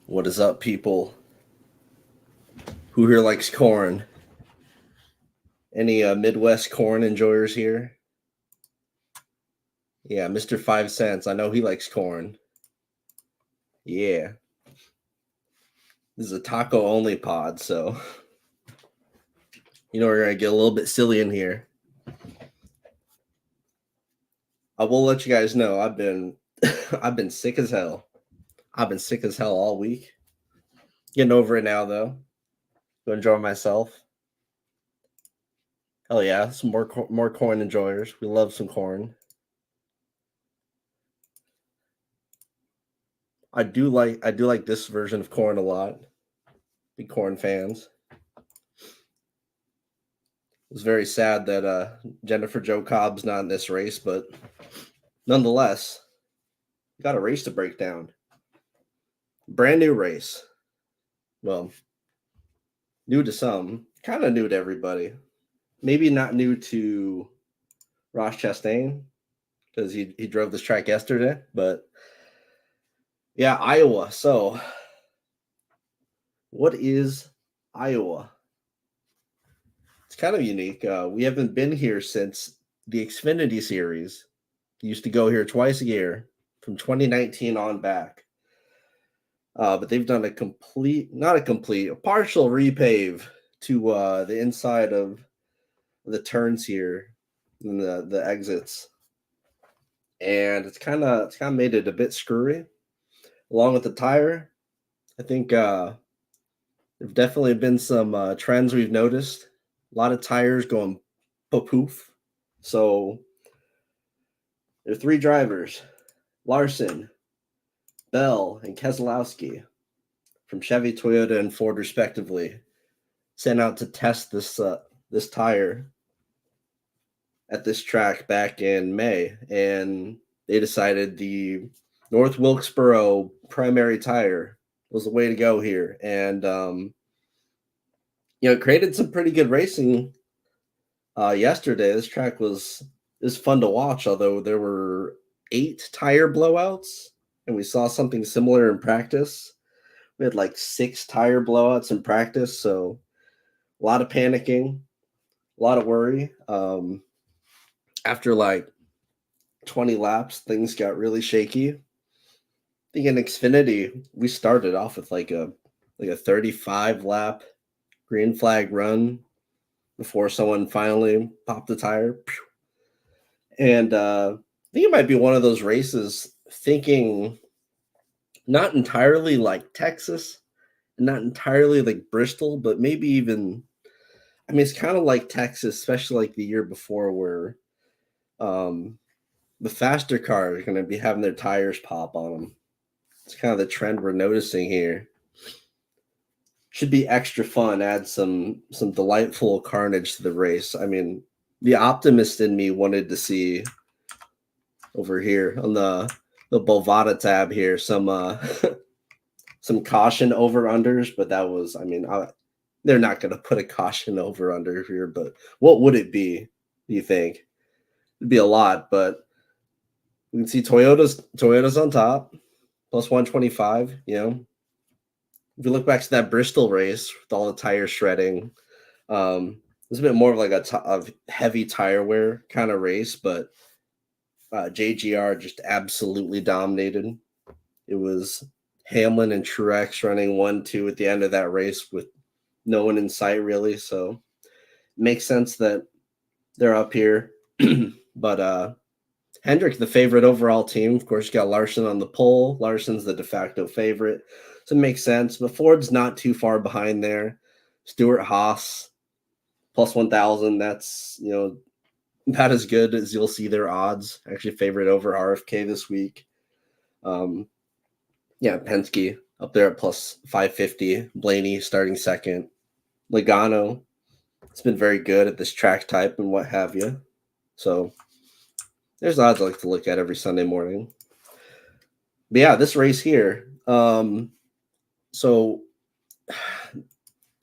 What is up, people? Who here likes corn? Any Midwest corn enjoyers here? Yeah, Mr. 5 Cents. I know he likes corn. Yeah. This is a taco only pod, so we're gonna get a little bit silly in here. I will let you guys know I've been I've been sick as hell. I've been sick as hell all week. Getting over it now though. Go enjoy myself. Hell yeah, some more corn enjoyers. We love some corn. I do like this version of corn a lot. Big corn fans. It was very sad that Jennifer Jo Cobb's not in this race, but nonetheless, got a race to break down. Brand new race. Well, new to some, kind of new to everybody. Maybe not new to Ross Chastain because he drove this track yesterday, but yeah, Iowa. So, what is Iowa? It's kind of unique. We haven't been here since the Xfinity Series. Used to go here twice a year from 2019 on back. But they've done a partial repave to the inside of the turns here and the exits. And it's kind of made it a bit screwy. Along with the tire, I think there've definitely been some trends we've noticed. A lot of tires going poof. So there are three drivers, Larson, Bell, and Keselowski from Chevy, Toyota, and Ford, respectively, sent out to test this tire at this track back in May, and they decided the North Wilkesboro primary tire was the way to go here, and it created some pretty good racing yesterday. This track was fun to watch, although there were 8 tire blowouts, and we saw something similar in practice. We had like 6 tire blowouts in practice, so a lot of panicking, a lot of worry. After like 20 laps, things got really shaky. I think in Xfinity, we started off with like a 35 lap green flag run before someone finally popped the tire. And I think it might be one of those races thinking not entirely like Texas, not entirely like Bristol, but maybe even, it's kind of like Texas, especially like the year before where the faster cars are going to be having their tires pop on them. It's kind of the trend we're noticing here. Should be extra fun, add some delightful carnage to the race. The optimist in me wanted to see over here on the Bovada tab here some some caution over unders, but that was they're not going to put a caution over under here, but what would it be, do you think? It'd be a lot, but we can see Toyota's on top, plus 125, If you look back to that Bristol race with all the tire shredding, it was a bit more of like a heavy tire wear kind of race, but JGR just absolutely dominated. It was Hamlin and Truex running 1-2 at the end of that race with no one in sight, really. So it makes sense that they're up here. But Hendrick, the favorite overall team. Of course, you got Larson on the pole. Larson's the de facto favorite. So it makes sense. But Ford's not too far behind there. Stewart Haas, plus 1,000. That's, about as good as you'll see their odds. Actually favorite over RFK this week. Penske up there at plus 550. Blaney starting second. Logano, it's been very good at this track type and what have you. So there's odds I like to look at every Sunday morning. But yeah, this race here. So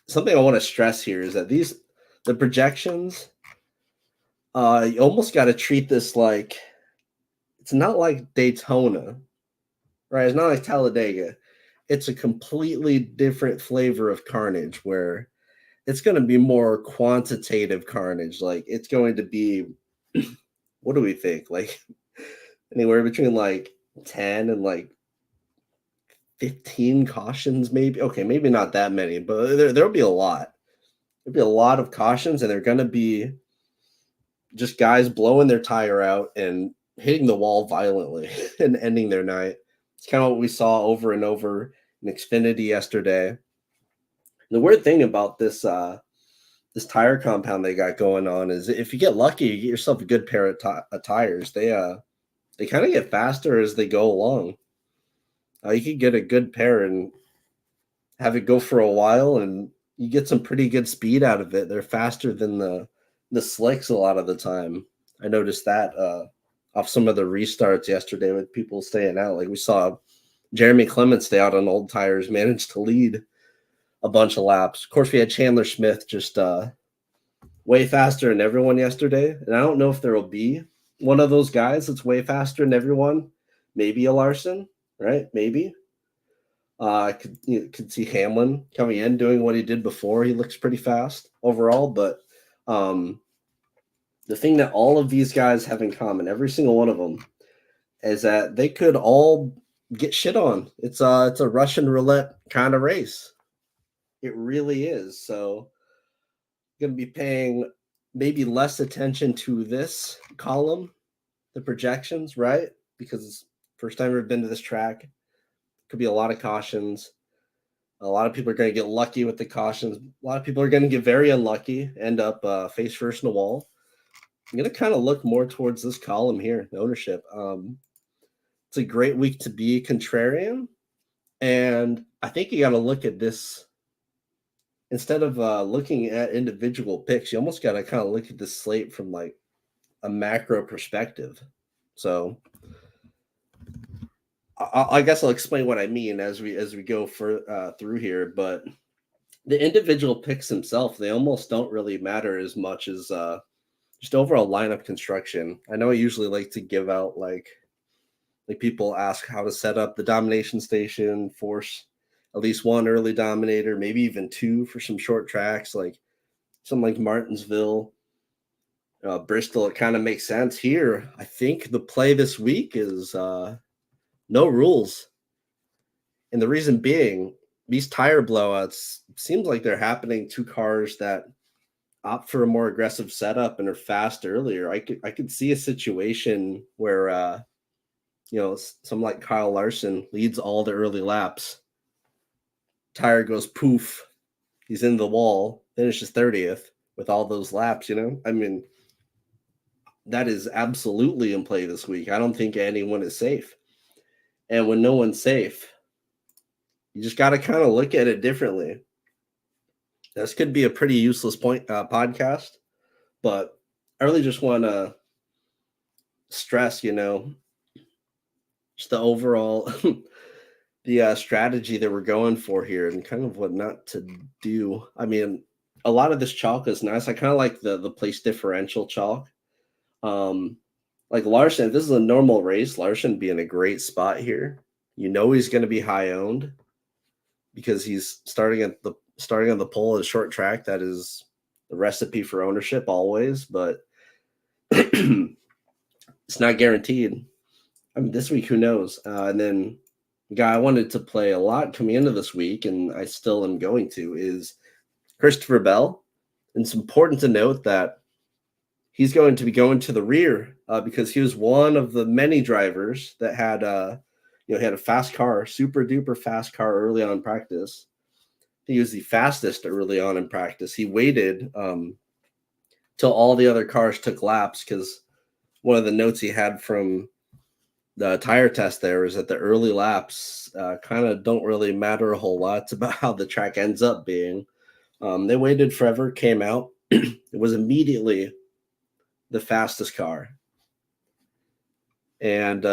something I want to stress here is that the projections, you almost got to treat this like it's not like Daytona, right? It's not like Talladega. it's a completely different flavor of carnage where it's going to be more quantitative carnage. Like it's going to be, what do we think? Like anywhere between like 10 and like 15 cautions, maybe. Okay, maybe not that many, but there'll be a lot. There'll be a lot of cautions, and they're going to be just guys blowing their tire out and hitting the wall violently and ending their night. It's kind of what we saw over and over in Xfinity yesterday. The weird thing about this tire compound they got going on is if you get lucky, you get yourself a good pair of tires. They kind of get faster as they go along. You could get a good pair and have it go for a while, and you get some pretty good speed out of it. They're faster than the slicks a lot of the time. I noticed that off some of the restarts yesterday with people staying out. Like we saw Jeremy Clements stay out on old tires, managed to lead a bunch of laps. Of course, we had Chandler Smith just way faster than everyone yesterday. And I don't know if there will be one of those guys that's way faster than everyone. Maybe a Larson, right? Maybe. I could see Hamlin coming in doing what he did before. He looks pretty fast overall. But the thing that all of these guys have in common, every single one of them, is that they could all get shit on. It's a Russian roulette kind of race. It really is. So going to be paying maybe less attention to this column, the projections, right? Because it's first time we've been to this track. Could be a lot of cautions. A lot of people are going to get lucky with the cautions. A lot of people are going to get very unlucky, end up face first in the wall. I'm going to kind of look more towards this column here, the ownership. It's a great week to be contrarian. And I think you got to look at this. Instead of looking at individual picks, you almost got to kind of look at the slate from like a macro perspective. So I guess I'll explain what I mean as we go through here. But the individual picks themselves, they almost don't really matter as much as just overall lineup construction. I know I usually like to give out like people ask how to set up the domination station, force at least one early dominator, maybe even two for some short tracks, like something like Martinsville, Bristol. It kind of makes sense here. I think the play this week is no rules. And the reason being, these tire blowouts seems like they're happening to cars that opt for a more aggressive setup and are fast earlier. I could see a situation where someone like Kyle Larson leads all the early laps. Tire goes poof. He's in the wall, finishes 30th with all those laps, I mean, that is absolutely in play this week. I don't think anyone is safe. And when no one's safe, you just got to kind of look at it differently. This could be a pretty useless podcast, but I really just want to stress, just the overall the strategy that we're going for here and kind of what not to do. I mean, a lot of this chalk is nice. I kind of like the place differential chalk. Like Larson, if this is a normal race, Larson be in a great spot here. He's going to be high owned because he's starting on the pole at a short track. That is the recipe for ownership always, but it's not guaranteed. I mean, this week, who knows? And then the guy I wanted to play a lot coming into this week, and I still am going to, is Christopher Bell. And it's important to note that he's going to be going to the rear because he was one of the many drivers that had, he had a fast car, super duper fast car early on in practice. He was the fastest early on in practice. He waited till all the other cars took laps because one of the notes he had from the tire test there is that the early laps kind of don't really matter a whole lot. It's about how the track ends up being. They waited forever, came out. It was immediately the fastest car. And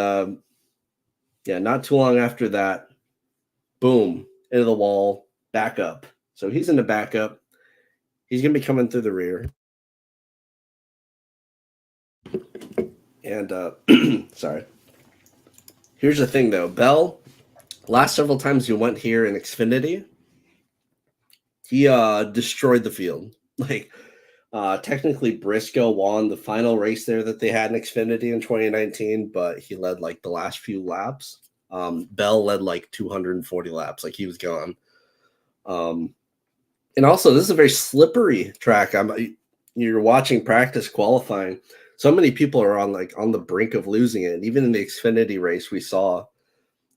not too long after that, boom, into the wall, back up. So he's in the backup. He's going to be coming through the rear. And sorry. Here's the thing, though. Bell, last several times he went here in Xfinity, he destroyed the field. Like technically Briscoe won the final race there that they had in Xfinity in 2019, but he led like the last few laps. Bell led like 240 laps, like he was gone. And also, this is a very slippery track. You're watching practice qualifying. So many people are on the brink of losing it. And even in the Xfinity race, we saw,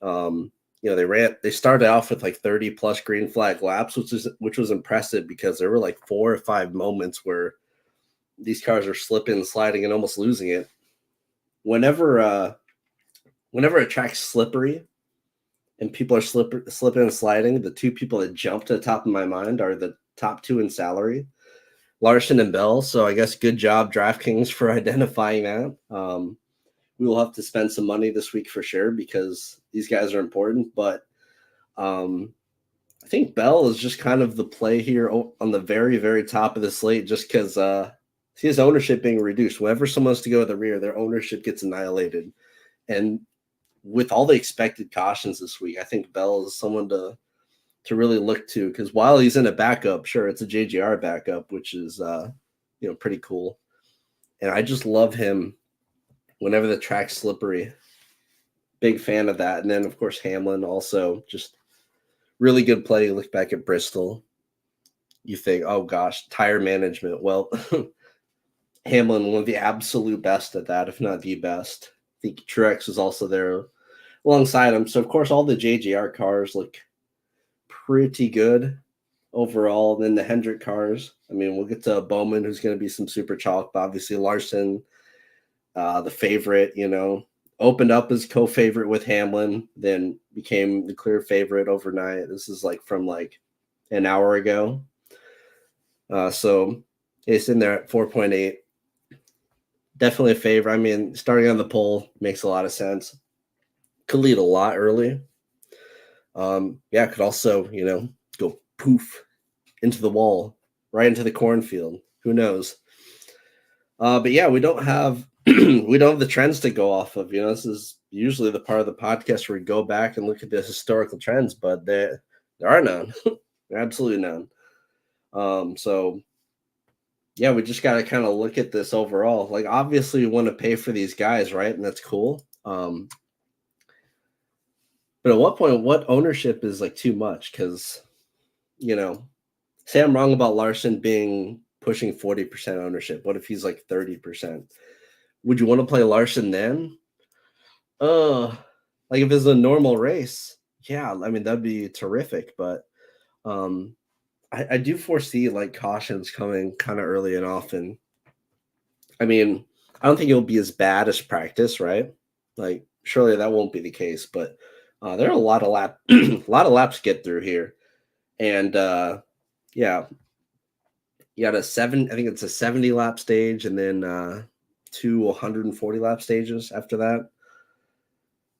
they started off with like 30 plus green flag laps, which was impressive because there were like 4 or 5 moments where these cars are slipping, sliding, and almost losing it. Whenever a track's slippery and people are slipping and sliding, the two people that jump to the top of my mind are the top two in salary, Larson and Bell. So I guess good job, DraftKings, for identifying that. We will have to spend some money this week for sure because these guys are important. But I think Bell is just kind of the play here on the very, very top of the slate just because his ownership being reduced. Whenever someone's to go to the rear, their ownership gets annihilated. And with all the expected cautions this week, I think Bell is someone to really look to because while he's in a backup, sure, it's a JGR backup, which is pretty cool. And I just love him whenever the track's slippery. Big fan of that. And then of course Hamlin also just really good play. You look back at Bristol, you think, oh gosh, tire management. Well, Hamlin, one of the absolute best at that, if not the best. I think Truex was also there alongside him. So of course all the JGR cars look pretty good overall. Then the Hendrick cars, I mean, we'll get to Bowman, who's going to be some super chalk, but obviously Larson, the favorite, opened up as co-favorite with Hamlin, then became the clear favorite overnight. This is like from like an hour ago. So it's in there at 4.8. Definitely a favor. I mean, starting on the pole makes a lot of sense. Could lead a lot early. Could also, go poof into the wall, right into the cornfield. Who knows? But yeah, we don't have the trends to go off of. This is usually the part of the podcast where we go back and look at the historical trends, but there are none. There are absolutely none. So yeah, we just got to kind of look at this overall. Like, obviously, we want to pay for these guys, right? And that's cool. But at what point, what ownership is like too much? Because, say I'm wrong about Larson being pushing 40% ownership. What if he's like 30%? Would you want to play Larson then? Like if it's a normal race, yeah, I mean, that'd be terrific. But I do foresee like cautions coming kind of early and often. I mean, I don't think it'll be as bad as practice, right? Like, surely that won't be the case, but there are a lot of laps to get through here. And yeah, you got I think it's a 70 lap stage and then 2 140 lap stages after that.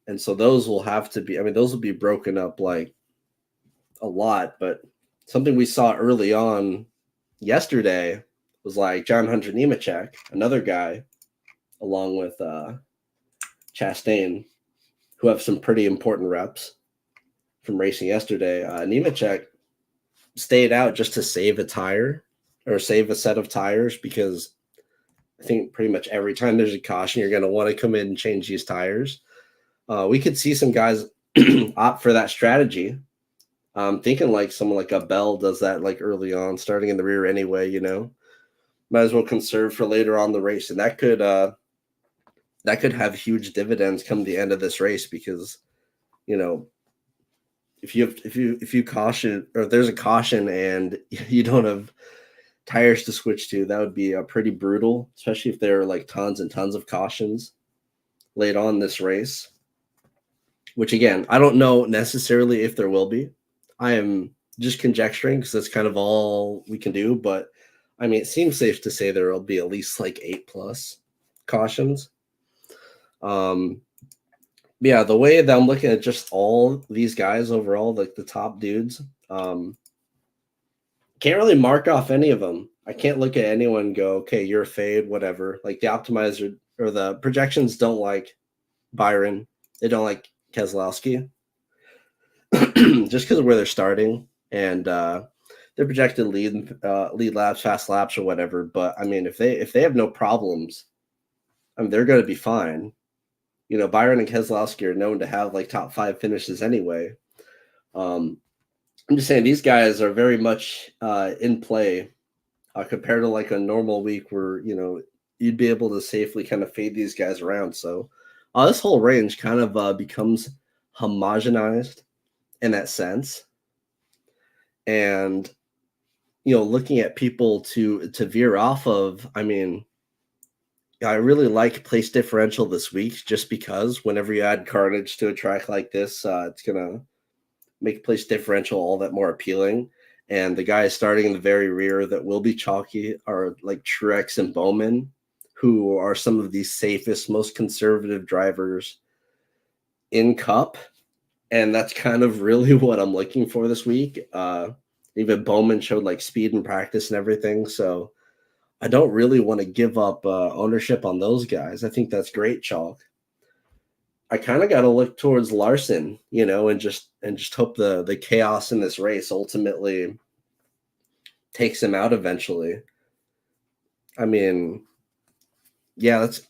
And so those will have to be, I mean, those will be broken up like a lot, but something we saw early on yesterday was like John Hunter Nemechek, another guy, along with Chastain, who have some pretty important reps from racing yesterday. Nemechek stayed out just to save a tire or save a set of tires because I think pretty much every time there's a caution, you're going to want to come in and change these tires. We could see some guys opt for that strategy. I'm thinking like someone like a Bell does that like early on, starting in the rear anyway, might as well conserve for later on the race. And that could have huge dividends come the end of this race because, if you caution or there's a caution and you don't have tires to switch to, that would be pretty brutal, especially if there are like tons and tons of cautions late on this race, which again, I don't know necessarily if there will be. I am just conjecturing because that's kind of all we can do, but I mean, it seems safe to say there will be at least like 8+ cautions. Yeah, the way that I'm looking at just all these guys overall, like the top dudes, can't really mark off any of them. I can't look at anyone and go, okay, you're a fade, whatever. Like the optimizer or the projections don't like Byron. They don't like Keselowski. just because of where they're starting and their projected lead laps, fast laps, or whatever. But I mean, if they have no problems, I mean, they're going to be fine. You know, Byron and Keselowski are known to have like top 5 finishes anyway. I'm just saying these guys are very much in play compared to like a normal week where, you know, you'd be able to safely kind of fade these guys around. So this whole range kind of becomes homogenized in that sense. And, you know, looking at people to veer off of, I mean, I really like place differential this week just because whenever you add carnage to a track like this, it's going to make place differential all that more appealing. And the guys starting in the very rear that will be chalky are like Truex and Bowman, who are some of the safest, most conservative drivers in Cup. And that's kind of really what I'm looking for this week. Even Bowman showed like speed in practice and everything. So I don't really want to give up ownership on those guys. I think that's great chalk. I kind of got to look towards Larson, you know, and just hope the chaos in this race ultimately takes him out eventually. I mean, yeah, that's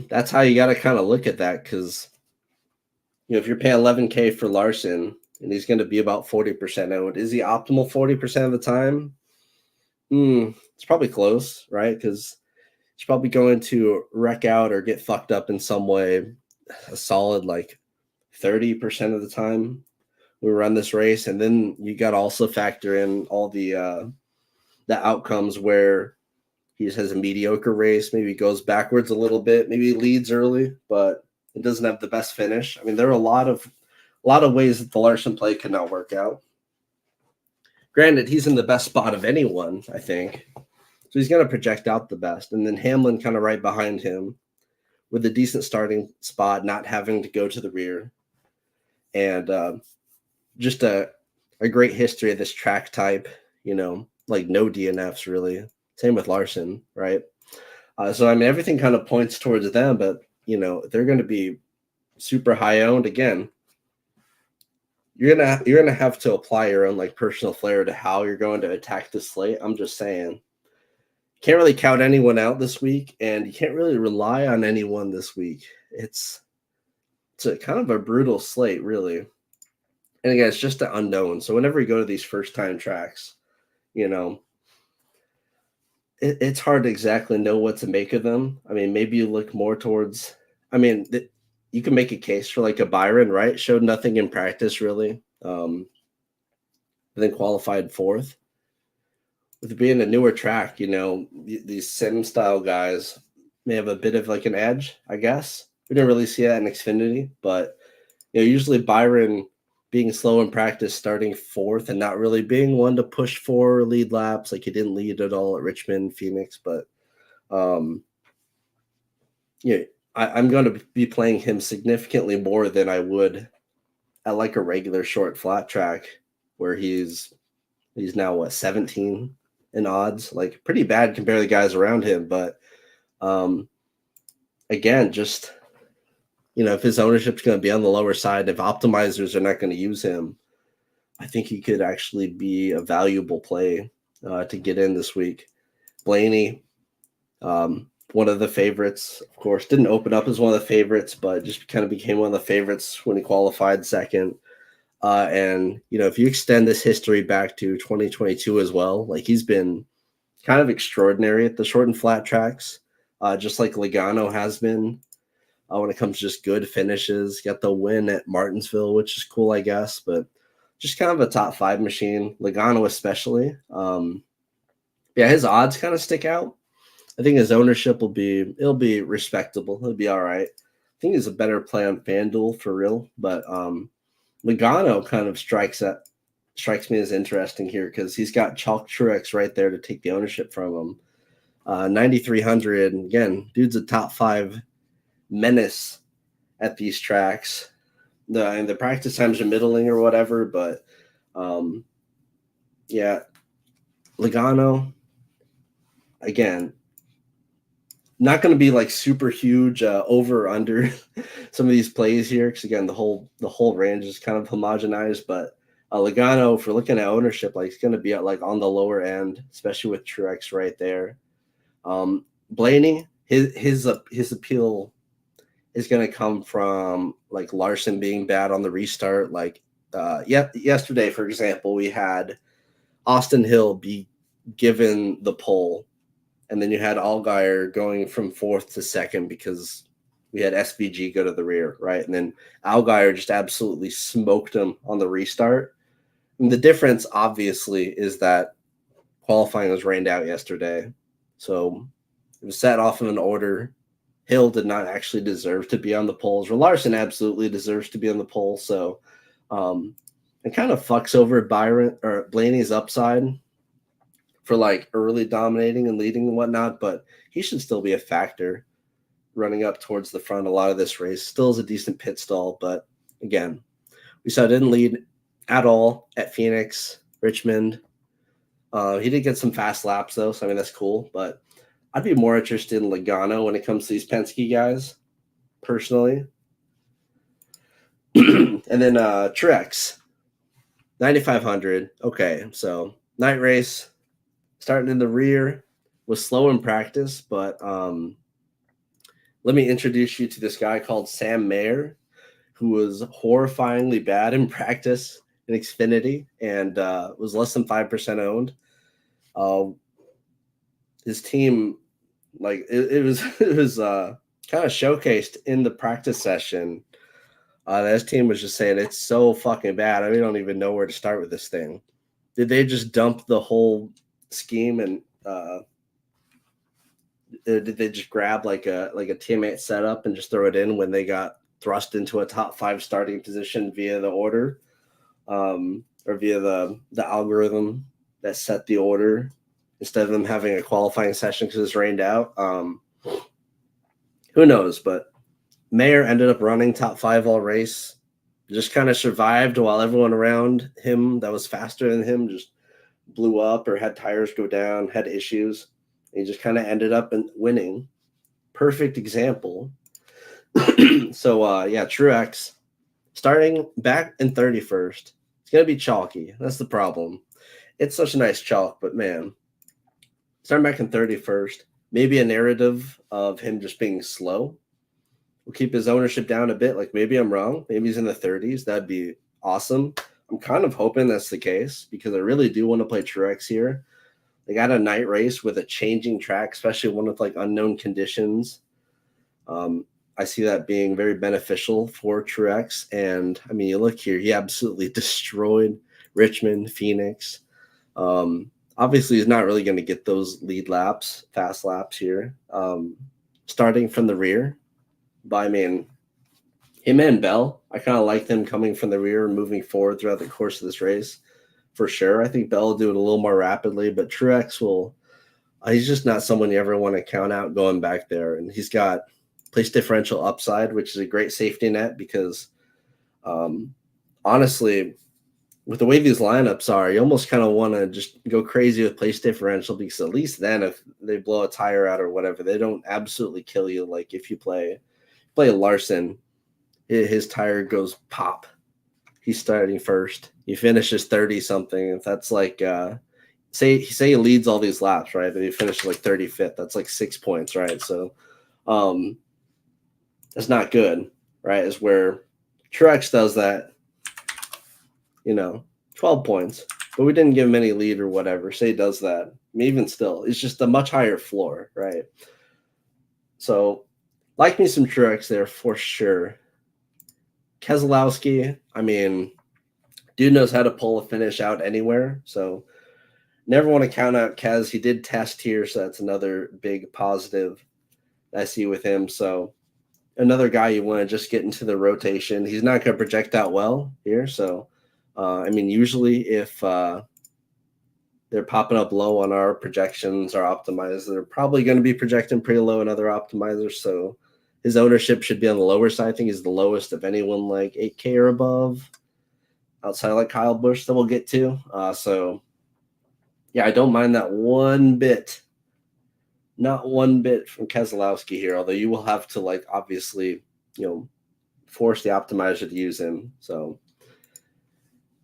that's how you got to kind of look at that, because you know, if you're paying 11K for Larson and he's going to be about 40% owned, is he optimal 40% of the time? It's probably close, right? Because he's probably going to wreck out or get fucked up in some way a solid like 30% of the time we run this race. And then you got to also factor in all the outcomes where he just has a mediocre race, maybe goes backwards a little bit, maybe leads early, but it doesn't have the best finish. I mean, there are a lot of ways that the Larson play could not work out. Granted, he's in the best spot of anyone, I think. So he's going to project out the best. And then Hamlin kind of right behind him with a decent starting spot, not having to go to the rear. And just a great history of this track type, you know, like no DNFs really. Same with Larson, right? So, I mean, everything kind of points towards them, but, you know, they're going to be super high owned again. You're gonna have to apply your own like personal flair to how you're going to attack the slate. I'm just saying, can't really count anyone out this week, and you can't really rely on anyone this week. It's a kind of a brutal slate, really. And again, it's just an unknown. So whenever you go to these first time tracks, you know, it's hard to exactly know what to make of them. I mean, maybe you look more towards. I mean, you can make a case for like a Byron, right? Showed nothing in practice really. Then qualified 4th. With it being a newer track, you know, these sim style guys may have a bit of like an edge, I guess. We didn't really see that in Xfinity, but you know, usually Byron being slow in practice, starting 4th, and not really being one to push for lead laps. Like he didn't lead at all at Richmond, Phoenix, but yeah, I'm going to be playing him significantly more than I would at like a regular short flat track where he's now what, 17 in odds, like pretty bad compared to the guys around him. But again, just, you know, if his ownership's going to be on the lower side, if optimizers are not going to use him, I think he could actually be a valuable play to get in this week. Blaney, one of the favorites, of course, didn't open up as one of the favorites, but just kind of became one of the favorites when he qualified 2nd. And, you know, if you extend this history back to 2022 as well, like he's been kind of extraordinary at the short and flat tracks, just like Logano has been when it comes to just good finishes. Got the win at Martinsville, which is cool, I guess, but just kind of a top 5 machine, Logano especially. Yeah, his odds kind of stick out. I think his ownership it'll be respectable. It'll be all right. I think he's a better play on FanDuel for real, but Logano kind of strikes me as interesting here because he's got Chalk Truex right there to take the ownership from him. 9,300. Again, dude's a top 5 menace at these tracks. The practice times are middling or whatever, but yeah, Logano, again, Not going to be like super huge over or under some of these plays here, because again the whole range is kind of homogenized. But Logano, if we're looking at ownership, like it's going to be at like on the lower end, especially with Truex right there. Blaney, his appeal is going to come from like Larson being bad on the restart. Like yesterday, for example, we had Austin Hill be given the pole, and then you had Allgaier going from 4th to 2nd because we had SVG go to the rear, right? And then Allgaier just absolutely smoked him on the restart. And the difference, obviously, is that qualifying was rained out yesterday. So it was set off in an order. Hill did not actually deserve to be on the poles. Larson absolutely deserves to be on the pole. So it kind of fucks over Byron or Blaney's upside for like early dominating and leading and whatnot, but he should still be a factor running up towards the front a lot of this race. Still is a decent pit stall, but again, we saw didn't lead at all at Phoenix, Richmond. He did get some fast laps though, so I mean that's cool, but I'd be more interested in Logano when it comes to these Penske guys, personally. And then Truex, 9,500. Okay, so night race, starting in the rear, was slow in practice, but let me introduce you to this guy called Sam Mayer, who was horrifyingly bad in practice in Xfinity and was less than 5% owned. His team, like it was kind of showcased in the practice session. His team was just saying it's so fucking bad. We don't even know where to start with this thing. Did they just dump the whole scheme and did they just grab like a teammate setup and just throw it in when they got thrust into a top 5 starting position via the order, or via the algorithm that set the order, instead of them having a qualifying session because it's rained out? Who knows? But Mayer ended up running top 5 all race, just kind of survived while everyone around him that was faster than him just blew up or had tires go down, had issues. He just kind of ended up winning. Perfect example. So, yeah, Truex starting back in 31st. It's going to be chalky. That's the problem. It's such a nice chalk, but man, starting back in 31st, maybe a narrative of him just being slow will keep his ownership down a bit. Like maybe I'm wrong. Maybe he's in the 30s. That'd be awesome. I'm kind of hoping that's the case because I really do want to play Truex here. They got a night race with a changing track, especially one with like unknown conditions. I see that being very beneficial for Truex. And I mean, you look here, he absolutely destroyed Richmond, Phoenix. Obviously, he's not really going to get those lead laps, fast laps here. Starting from the rear, but I mean, him and Bell, I kind of like them coming from the rear and moving forward throughout the course of this race. For sure. I think Bell will do it a little more rapidly, but Truex will he's just not someone you ever want to count out going back there. And he's got place differential upside, which is a great safety net because honestly, with the way these lineups are, you almost kind of want to just go crazy with place differential because at least then if they blow a tire out or whatever, they don't absolutely kill you. Like if you play Larson, his tire goes pop. He's starting first. He finishes 30-something. If that's like, say he leads all these laps, right? But he finishes like 35th. That's like 6 points, right? So that's not good, right? Is where Truex does that, 12 points. But we didn't give him any lead or whatever. Say he does that. I mean, even still, it's just a much higher floor, right? So like me some Truex there for sure. Keselowski, I mean, dude knows how to pull a finish out anywhere. So never want to count out Kez. He did test here, so that's another big positive I see with him. So another guy you want to just get into the rotation. He's not going to project out well here. So, I mean, usually if they're popping up low on our projections, our optimizers, they're probably going to be projecting pretty low in other optimizers. So his ownership should be on the lower side. I think he's the lowest of anyone like 8K or above outside like Kyle Busch that we'll get to. So, yeah, I don't mind that one bit. not one bit from Keselowski here, although you will have to, like, obviously, force the optimizer to use him. So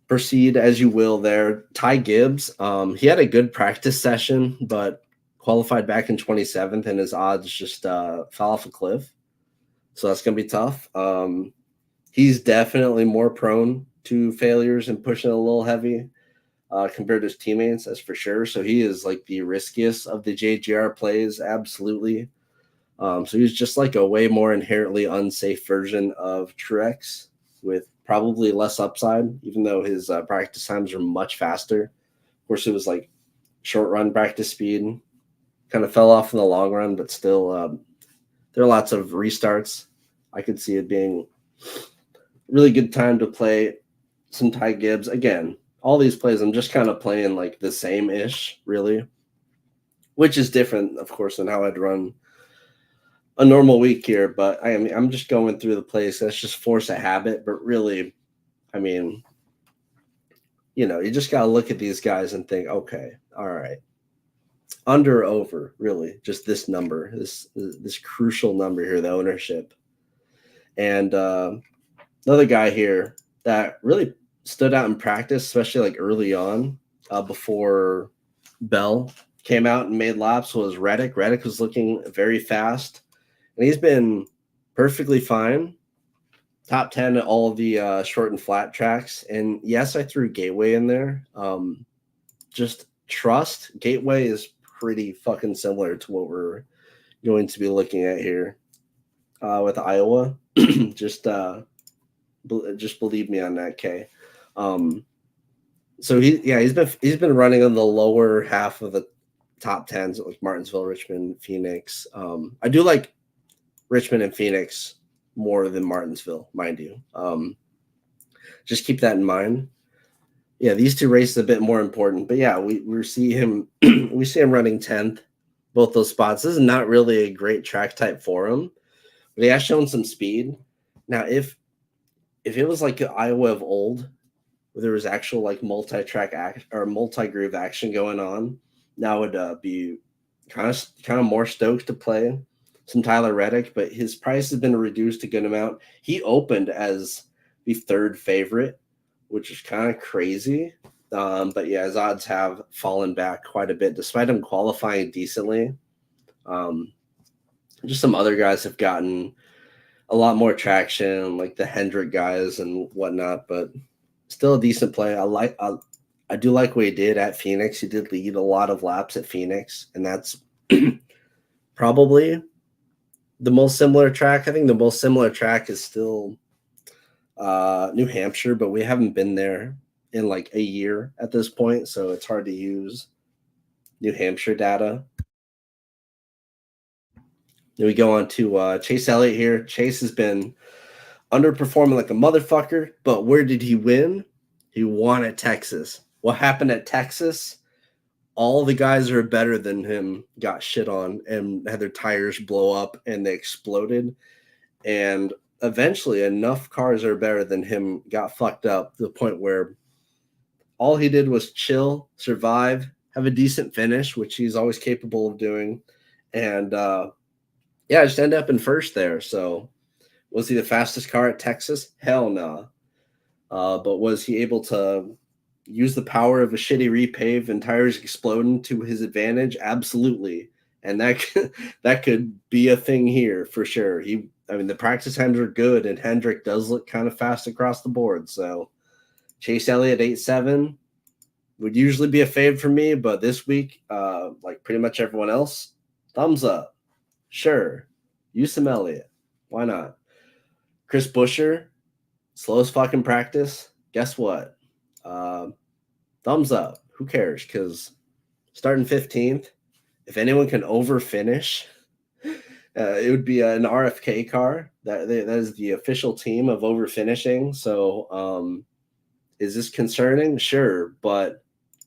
proceed as you will there. Ty Gibbs, he had a good practice session, but qualified back in 27th, and his odds just fell off a cliff. So that's going to be tough. He's definitely more prone to failures and pushing a little heavy compared to his teammates, that's for sure. So he is like the riskiest of the JGR plays, absolutely. So he's just like a way more inherently unsafe version of Truex with probably less upside, even though his practice times are much faster. Of course, it was like short run practice speed, kind of fell off in the long run, but still there are lots of restarts. I could see it being a really good time to play some Ty Gibbs. Again, all these plays, I'm just kind of playing like the same-ish, really, which is different, of course, than how I'd run a normal week here. But I'm just going through the plays. That's just force a habit. But really, I mean, you just got to look at these guys and think, okay, all right, under or over, really, just this number, this crucial number here, the ownership. And another guy here that really stood out in practice, especially like early on before Bell came out and made laps, was Reddick. Reddick was looking very fast, and he's been perfectly fine. Top 10 at all the short and flat tracks. And yes, I threw Gateway in there. Just trust. Gateway is pretty fucking similar to what we're going to be looking at here with Iowa. just believe me on that, K. So he's been running on the lower half of the top 10s, like Martinsville, Richmond, Phoenix. I do like Richmond and Phoenix more than Martinsville, mind you. Just keep that in mind. Yeah, these two races are a bit more important, but yeah, we see him we see him running 10th, both those spots. This is not really a great track type for him, but he has shown some speed. Now, if it was like Iowa of old, where there was actual like multi-track or multi-groove action going on, now would be kind of more stoked to play some Tyler Reddick, but his price has been reduced a good amount. He opened as the third favorite, which is kind of crazy. But yeah, his odds have fallen back quite a bit, despite him qualifying decently. Just some other guys have gotten a lot more traction, like the Hendrick guys and whatnot, but still a decent play. I do like what he did at Phoenix. He did lead a lot of laps at Phoenix, and that's probably the most similar track. I think the most similar track is still New Hampshire, but we haven't been there in like a year at this point, so it's hard to use New Hampshire data. Then we go on to Chase Elliott here. Chase has been underperforming like a motherfucker, but where did he win? He won at Texas. What happened at Texas? All the guys that are better than him got shit on and had their tires blow up and they exploded. And eventually enough cars that are better than him got fucked up to the point where all he did was chill, survive, have a decent finish, which he's always capable of doing. And just end up in first there. So was he the fastest car at Texas? Hell no. But was he able to use the power of a shitty repave and tires exploding to his advantage? Absolutely. And that could be a thing here for sure. The practice times are good, and Hendrick does look kind of fast across the board. So Chase Elliott 8.7 would usually be a fave for me, but this week, like pretty much everyone else, thumbs up. Sure. Use some Elliott. Why not? Chris Buescher, slowest fucking practice. Guess what? Thumbs up. Who cares? Because starting 15th, if anyone can over finish, it would be an RFK car. That is the official team of over finishing. So is this concerning? Sure. But,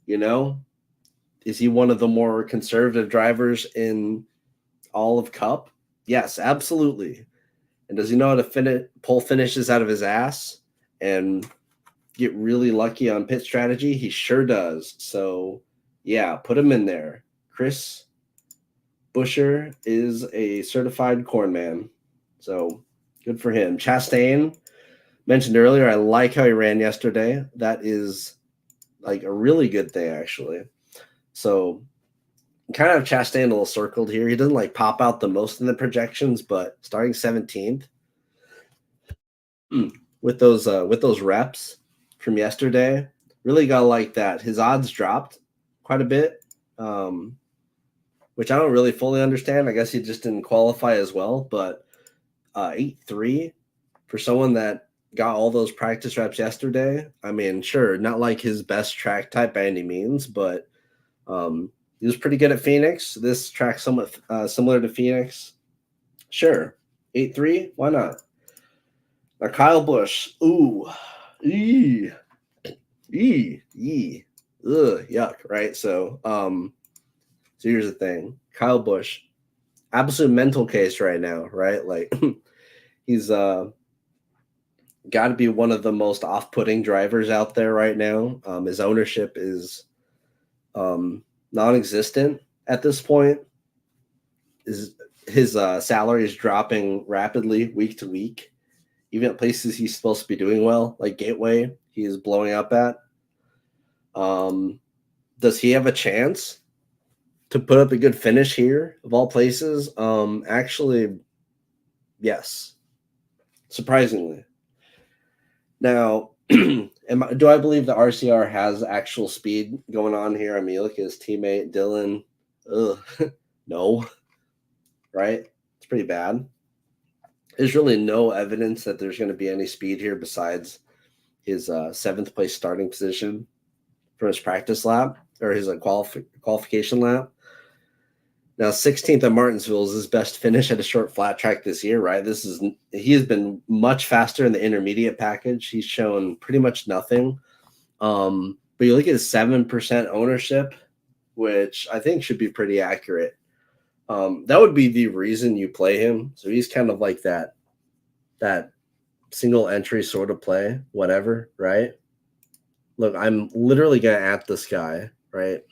is he one of the more conservative drivers in all of Cup? Yes, absolutely. And does he know how to pull finishes out of his ass and get really lucky on pit strategy? He sure does. So, yeah, put him in there. Chris, Busher is a certified corn man. So good for him. Chastain, mentioned earlier, I like how he ran yesterday. That is like a really good thing, actually. So kind of Chastain a little circled here. He doesn't like pop out the most in the projections, but starting 17th with those reps from yesterday, really gotta like that. His odds dropped quite a bit, which I don't really fully understand. I guess he just didn't qualify as well, but 8-3 for someone that got all those practice reps yesterday. I mean, sure, not like his best track type by any means, but he was pretty good at Phoenix. This track somewhat similar to Phoenix. Sure, 8-3, why not? Now Kyle Busch, ooh, yuck, right? So here's the thing, Kyle Busch, absolute mental case right now, right? Like he's got to be one of the most off-putting drivers out there right now. His ownership is non-existent at this point. His salary is dropping rapidly week to week. Even at places he's supposed to be doing well, like Gateway, he is blowing up at. Does he have a chance to put up a good finish here, of all places? Actually, yes. Surprisingly. Now, do I believe the RCR has actual speed going on here? I mean, look at his teammate, Dylan. No. Right? It's pretty bad. There's really no evidence that there's going to be any speed here besides his 7th place starting position from his practice lap or his qualification lap. Now, 16th at Martinsville is his best finish at a short flat track this year, right? He has been much faster in the intermediate package. He's shown pretty much nothing. But you look at his 7% ownership, which I think should be pretty accurate. That would be the reason you play him. So he's kind of like that single entry sort of play, whatever, right? Look, I'm literally going to at this guy, right?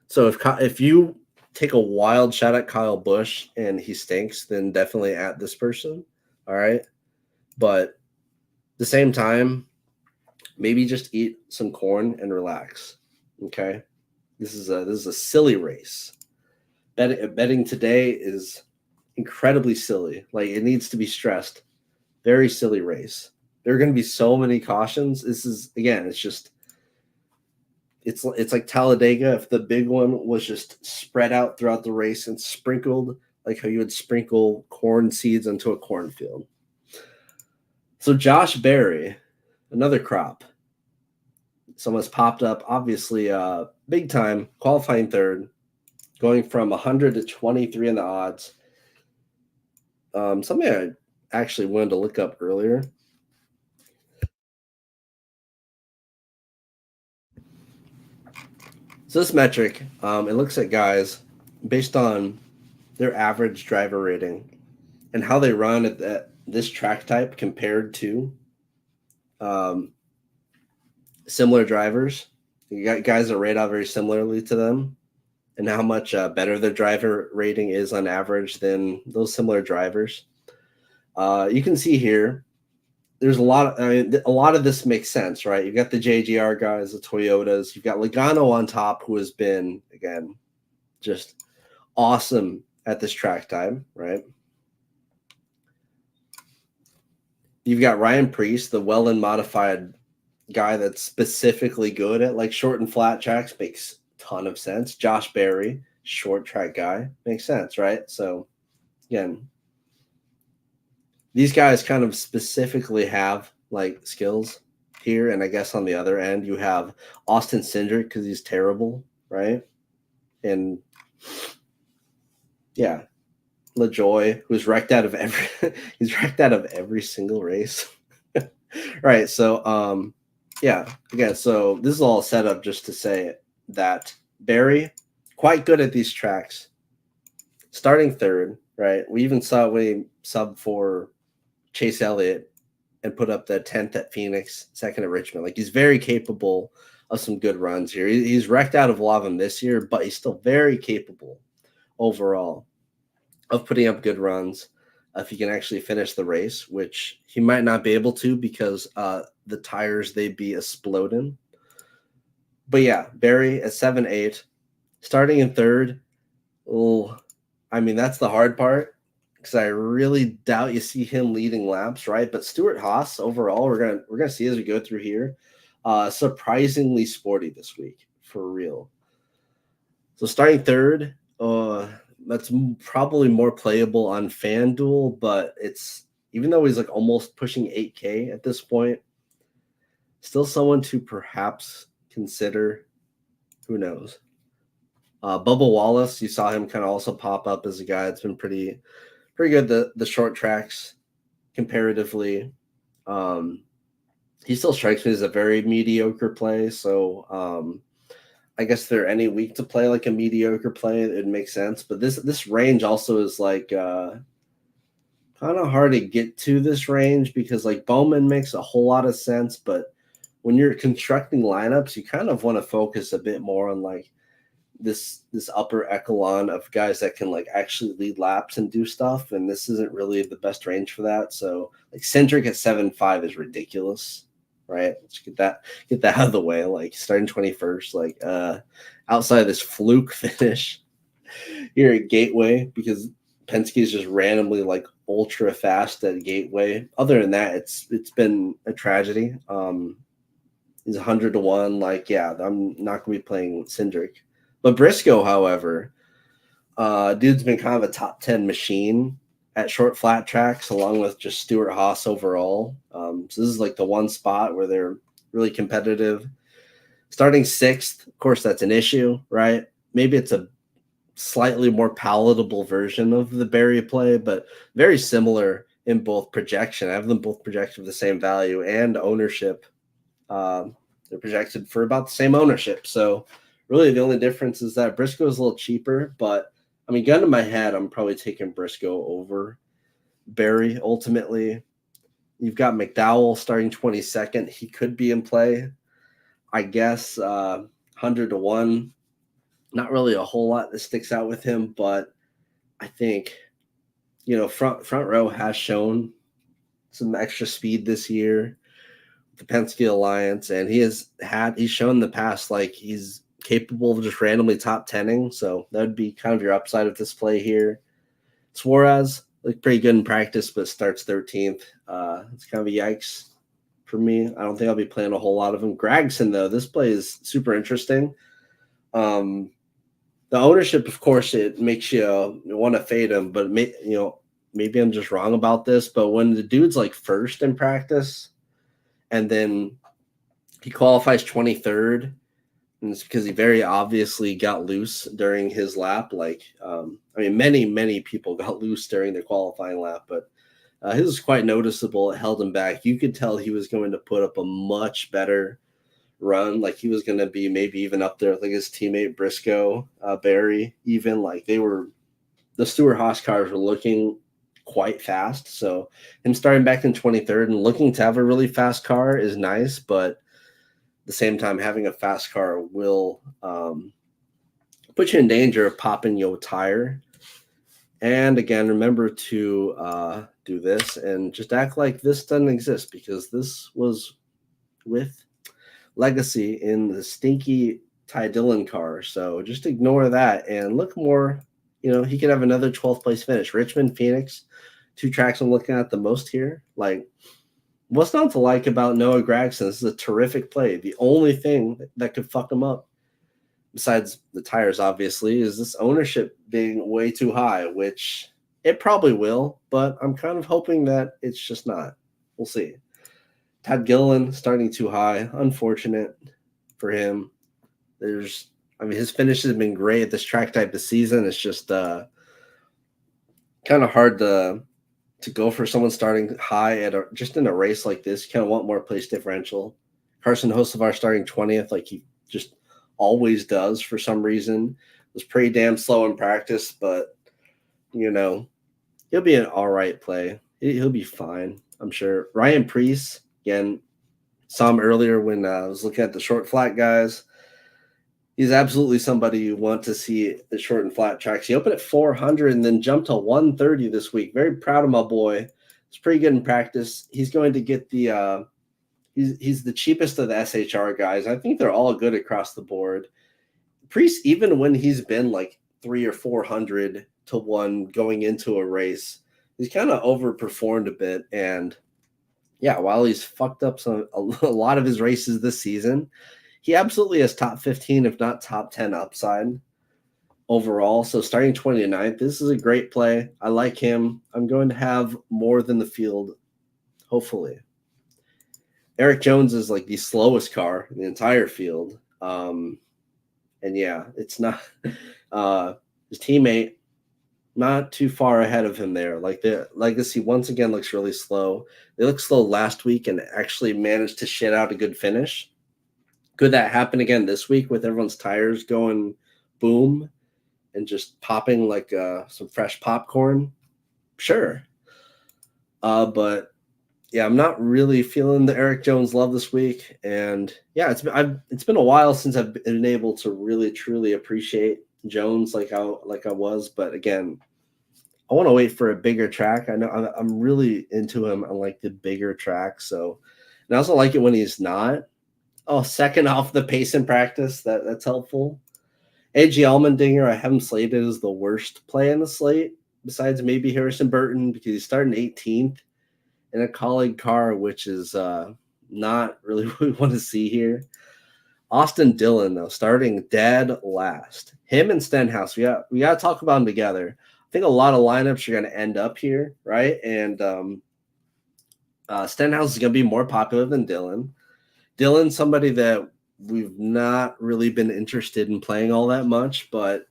So if you take a wild shot at Kyle Busch and he stinks, then definitely at this person, all right? But at the same time, maybe just eat some corn and relax, okay? This is a silly race. Betting today is incredibly silly. Like, it needs to be stressed. Very silly race. There are going to be so many cautions. This is, again, it's like Talladega if the big one was just spread out throughout the race and sprinkled like how you would sprinkle corn seeds into a cornfield. So Josh Berry, another crop. Someone's popped up, obviously big time, qualifying third, going from 100 to 23 in the odds. Something I actually wanted to look up earlier. So this metric, it looks at guys based on their average driver rating and how they run at this track type compared to similar drivers. You got guys that rate out very similarly to them, and how much better their driver rating is on average than those similar drivers. You can see here, there's a lot of this makes sense, right? You've got the JGR guys, the Toyotas. You've got Logano on top, who has been, again, just awesome at this track time, right? You've got Ryan Preece, the well and modified guy that's specifically good at like short and flat tracks, makes a ton of sense. Josh Berry, short track guy, makes sense, right? So again, these guys kind of specifically have like skills here. And I guess on the other end, you have Austin Cindric because he's terrible, right? And yeah, LaJoy, who's wrecked out of every single race. Right. So yeah, again, so this is all set up just to say that Barry, quite good at these tracks. Starting third, right? We even saw when he subbed for Chase Elliott and put up the 10th at Phoenix, second at Richmond. Like, he's very capable of some good runs here. He's wrecked out of a lot of them this year, but he's still very capable overall of putting up good runs if he can actually finish the race, which he might not be able to because the tires, they'd be exploding. But yeah, Barry at 7-8, starting in third. Oh, I mean, that's the hard part because I really doubt you see him leading laps, right? But Stuart Haas overall, we're gonna see as we go through here, surprisingly sporty this week for real. So starting third, that's probably more playable on FanDuel, but it's even though he's like almost pushing 8K at this point, still someone to perhaps consider. Who knows? Bubba Wallace, you saw him kind of also pop up as a guy that's been pretty good the short tracks comparatively. He still strikes me as a very mediocre play, so I guess if there any week to play like a mediocre play, it makes sense. But this range also is like kind of hard to get to this range because like Bowman makes a whole lot of sense, but when you're constructing lineups, you kind of want to focus a bit more on like this upper echelon of guys that can like actually lead laps and do stuff, and this isn't really the best range for that. So like Cindric at 7.5 is ridiculous, right? Let's get that out of the way. Like starting 21st, like outside of this fluke finish here at Gateway because Penske is just randomly like ultra fast at Gateway. Other than that, it's been a tragedy. He's 100-1. Like, yeah, I'm not gonna be playing Cindric. But Briscoe, however, dude's been kind of a top 10 machine at short flat tracks, along with just Stuart Haas overall. So this is like the one spot where they're really competitive. Starting sixth, of course, that's an issue, right? Maybe it's a slightly more palatable version of the Barry play, but very similar in both projection. I have them both projected for the same value and ownership. They're projected for about the same ownership. So really the only difference is that Briscoe is a little cheaper, but I mean, gun to my head, I'm probably taking Briscoe over Barry ultimately. You've got McDowell starting 22nd. He could be in play, I guess. 100-1. Not really a whole lot that sticks out with him, but I think, front row has shown some extra speed this year, the Penske Alliance, and he's shown in the past like he's capable of just randomly top 10ing. So that would be kind of your upside of this play here. Suarez looked pretty good in practice, but starts 13th. It's kind of a yikes for me. I don't think I'll be playing a whole lot of him. Gragson, though, this play is super interesting. The ownership, of course, it makes you want to fade him, but maybe I'm just wrong about this. But when the dude's like first in practice, and then he qualifies 23rd, and it's because he very obviously got loose during his lap. Like, many people got loose during their qualifying lap, but his was quite noticeable. It held him back. You could tell he was going to put up a much better run. Like he was going to be maybe even up there with like his teammate Briscoe, Barry, even like the Stuart Haas cars were looking quite fast. So him starting back in 23rd and looking to have a really fast car is nice, but at the same time, having a fast car will put you in danger of popping your tire. And again, remember to do this and just act like this doesn't exist, because this was with Legacy in the stinky Ty Dillon car. So just ignore that and look more. He could have another 12th place finish. Richmond, Phoenix, two tracks I'm looking at the most here. Like, what's not to like about Noah Gragson? This is a terrific play. The only thing that could fuck him up, besides the tires, obviously, is this ownership being way too high, which it probably will, but I'm kind of hoping that it's just not. We'll see. Todd Gilliland starting too high. Unfortunate for him. His finishes have been great at this track type this season. It's just kind of hard to go for someone starting high just in a race like this. You kind of want more place differential. Carson Hocevar starting 20th, like he just always does for some reason. Was pretty damn slow in practice, but he'll be an all right play. He'll be fine, I'm sure. Ryan Preece, again, saw him earlier when I was looking at the short flat guys. He's absolutely somebody you want to see the short and flat tracks. He opened at 400 and then jumped to 130 this week. Very proud of my boy. It's pretty good in practice. He's going to get the he's the cheapest of the SHR guys. I think they're all good across the board. Priest, even when he's been like 300 or 400 to 1 going into a race, he's kind of overperformed a bit. And yeah, while he's fucked up a lot of his races this season, he absolutely has top 15, if not top 10 upside overall. So starting 29th, this is a great play. I like him. I'm going to have more than the field, hopefully. Eric Jones is like the slowest car in the entire field. And yeah, it's not his teammate not too far ahead of him there. Like the Legacy once again looks really slow. They looked slow last week and actually managed to shit out a good finish. Could that happen again this week with everyone's tires going boom and just popping like some fresh popcorn? Sure. But yeah, I'm not really feeling the Eric Jones love this week. And yeah, it's been a while since I've been able to really truly appreciate Jones like I was. But again, I want to wait for a bigger track. I know I'm really into him on like the bigger track. So, and I also like it when he's not. Oh, second off the pace in practice. That's helpful. A.G. Allmendinger, I have him slated as the worst play in the slate, besides maybe Harrison Burton, because he's starting 18th in a colleague car, which is not really what we want to see here. Austin Dillon, though, starting dead last. Him and Stenhouse, we got to talk about them together. I think a lot of lineups are going to end up here, right? And Stenhouse is going to be more popular than Dillon. Dillon's somebody that we've not really been interested in playing all that much, but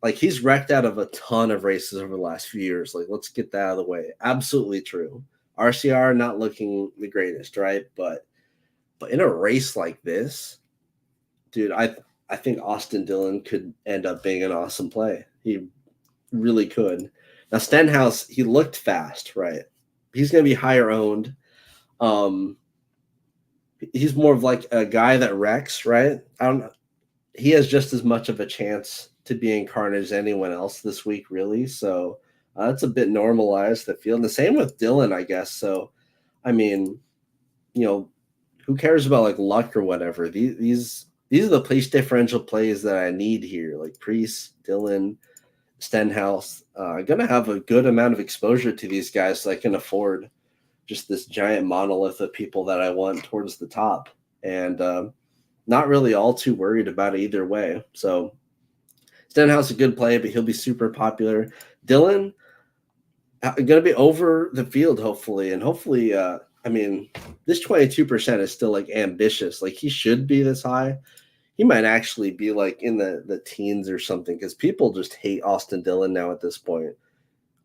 like he's wrecked out of a ton of races over the last few years. Like, let's get that out of the way. Absolutely true. RCR not looking the greatest, right? But in a race like this, dude, I think Austin Dillon could end up being an awesome play. He really could. Now Stenhouse, he looked fast, right? He's going to be higher owned. He's more of like a guy that wrecks, right? I don't know. He has just as much of a chance to be in Carnage as anyone else this week, really. So that's a bit normalized, the field. And the same with Dillon, I guess. So, I mean, who cares about like luck or whatever? These are the place differential plays that I need here, like Priest, Dillon, Stenhouse. I'm going to have a good amount of exposure to these guys so I can afford just this giant monolith of people that I want towards the top. And not really all too worried about it either way. So Stenhouse a good play, but he'll be super popular. Dillon going to be over the field, hopefully. And hopefully, this 22% is still like ambitious. Like he should be this high. He might actually be like in the teens or something because people just hate Austin Dillon now at this point,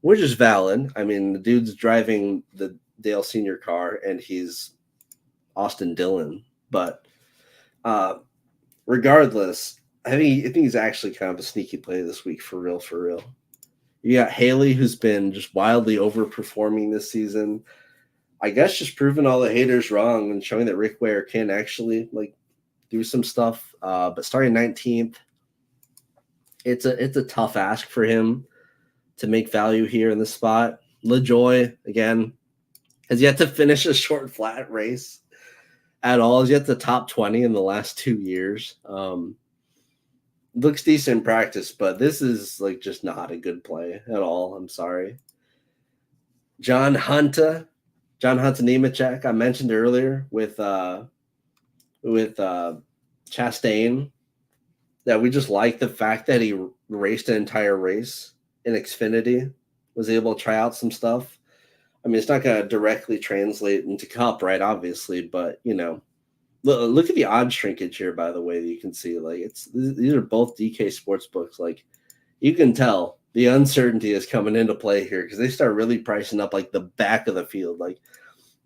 which is valid. I mean, the dude's driving the Dale Senior car and he's Austin Dillon. But regardless, I think he's actually kind of a sneaky play this week for real. You got Haley, who's been just wildly overperforming this season. I guess just proving all the haters wrong and showing that Rick Ware can actually like do some stuff. But starting 19th, it's a tough ask for him to make value here in the spot. LaJoy, again, has yet to finish a short flat race at all. He's yet the top 20 in the last 2 years. Looks decent in practice, but this is like just not a good play at all. I'm sorry. John Hunter Nemechek, I mentioned earlier with Chastain that we just like the fact that he raced an entire race in Xfinity, was able to try out some stuff. I mean, it's not going to directly translate into Cup, right? Obviously, but look at the odds shrinkage here. By the way, that you can see, like these are both DK Sportsbooks. Like you can tell the uncertainty is coming into play here because they start really pricing up like the back of the field. Like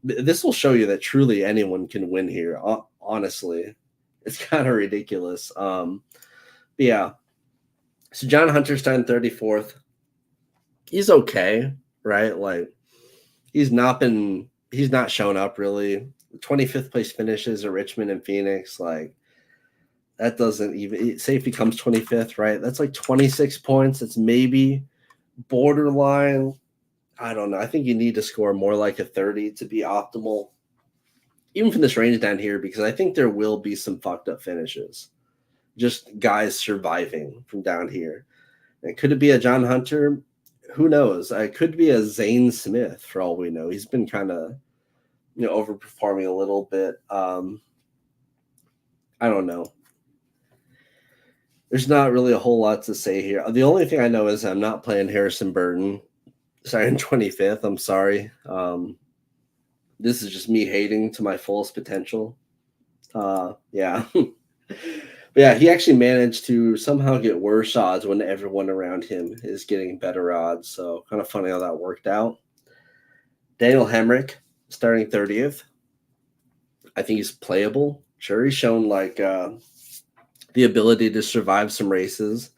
this will show you that truly anyone can win here. Honestly, it's kind of ridiculous. But yeah. So John Hunter's starting 34th. He's okay, right? Like he's not shown up really. 25th place finishes at Richmond and Phoenix. Like that doesn't even, safety comes 25th, right? That's like 26 points. It's maybe borderline. I don't know. I think you need to score more like a 30 to be optimal, even from this range down here, because I think there will be some fucked up finishes. Just guys surviving from down here. And could it be a John Hunter? Who knows? It could be a Zane Smith for all we know. He's been kind of, overperforming a little bit. I don't know. There's not really a whole lot to say here. The only thing I know is I'm not playing Harrison Burton. Sorry, in 25th. I'm sorry. This is just me hating to my fullest potential. Yeah. But yeah, he actually managed to somehow get worse odds when everyone around him is getting better odds. So kind of funny how that worked out. Daniel Hemrick starting 30th. I think he's playable. Sure, he's shown like the ability to survive some races,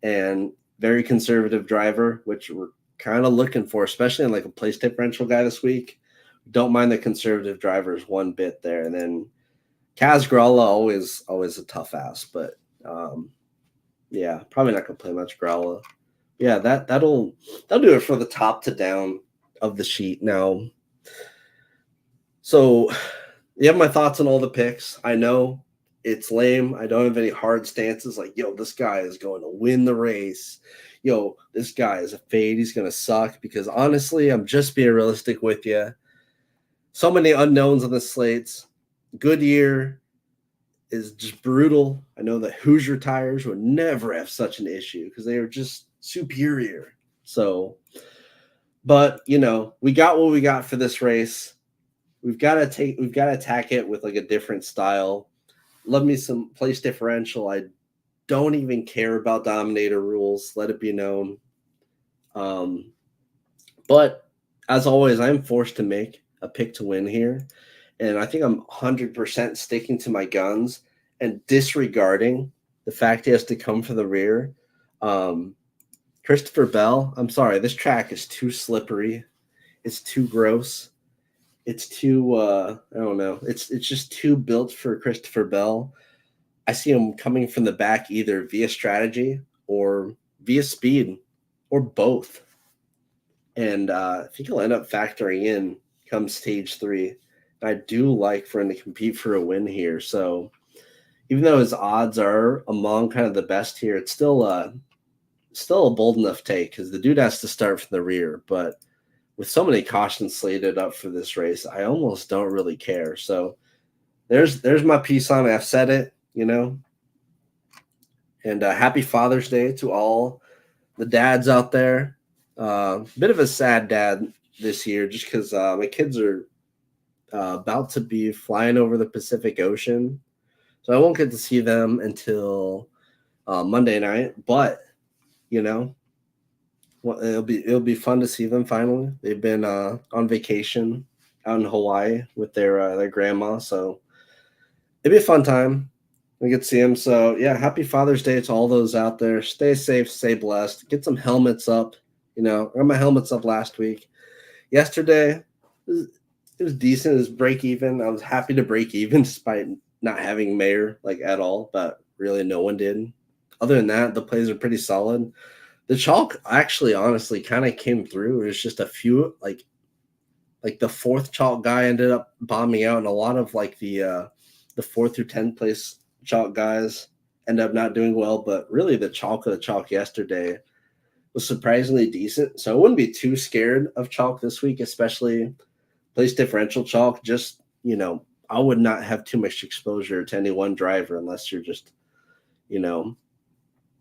and very conservative driver, which we're kind of looking for, especially in like a place differential guy this week. Don't mind the conservative drivers one bit there. And then Kaz Gralla, always a tough ass, but yeah, probably not gonna play much Gralla. Yeah, that'll do it for the top to down of the sheet now. So you have my thoughts on all the picks. I know it's lame. I don't have any hard stances like, yo, this guy is going to win the race. Yo, this guy is a fade. He's going to suck, because honestly, I'm just being realistic with you. So many unknowns on the slates. Goodyear is just brutal. I know that Hoosier tires would never have such an issue because they are just superior. So, but we got what we got for this race. We've got to attack it with like a different style. Love me some place differential. I don't even care about dominator rules. Let it be known. But as always, I'm forced to make a pick to win here. And I think I'm 100% sticking to my guns and disregarding the fact he has to come for the rear. Christopher Bell, I'm sorry, this track is too slippery. It's too gross. It's too, I don't know. It's just too built for Christopher Bell. I see him coming from the back either via strategy or via speed or both. And I think he'll end up factoring in come stage 3. I do like for him to compete for a win here. So even though his odds are among kind of the best here, it's still a bold enough take, because the dude has to start from the rear. But with so many cautions slated up for this race, I almost don't really care. So there's my piece on it. I've said it, And happy Father's Day to all the dads out there. Bit of a sad dad this year, just because my kids are about to be flying over the Pacific Ocean. So I won't get to see them until Monday night. But, well, it'll be fun to see them finally. They've been on vacation out in Hawaii with their grandma, so it'll be a fun time. We get to see them. So yeah, happy Father's Day to all those out there. Stay safe, stay blessed. Get some helmets up. I got my helmets up last week. Yesterday, it was decent. It was break even. I was happy to break even despite not having Mayor like at all, but really no one did. Other than that, the plays are pretty solid. The chalk actually, honestly, kind of came through. It was just a few, like the fourth chalk guy ended up bombing out, and a lot of like the 4th through 10th place chalk guys end up not doing well. But really, the chalk of the chalk yesterday was surprisingly decent. So I wouldn't be too scared of chalk this week, especially place differential chalk. Just, I would not have too much exposure to any one driver unless you're just,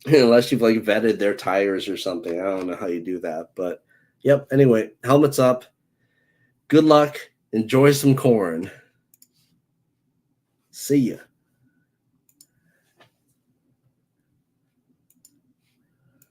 unless you've like vetted their tires or something. I don't know how you do that, but yep. Anyway, helmets up. Good luck. Enjoy some corn. See ya.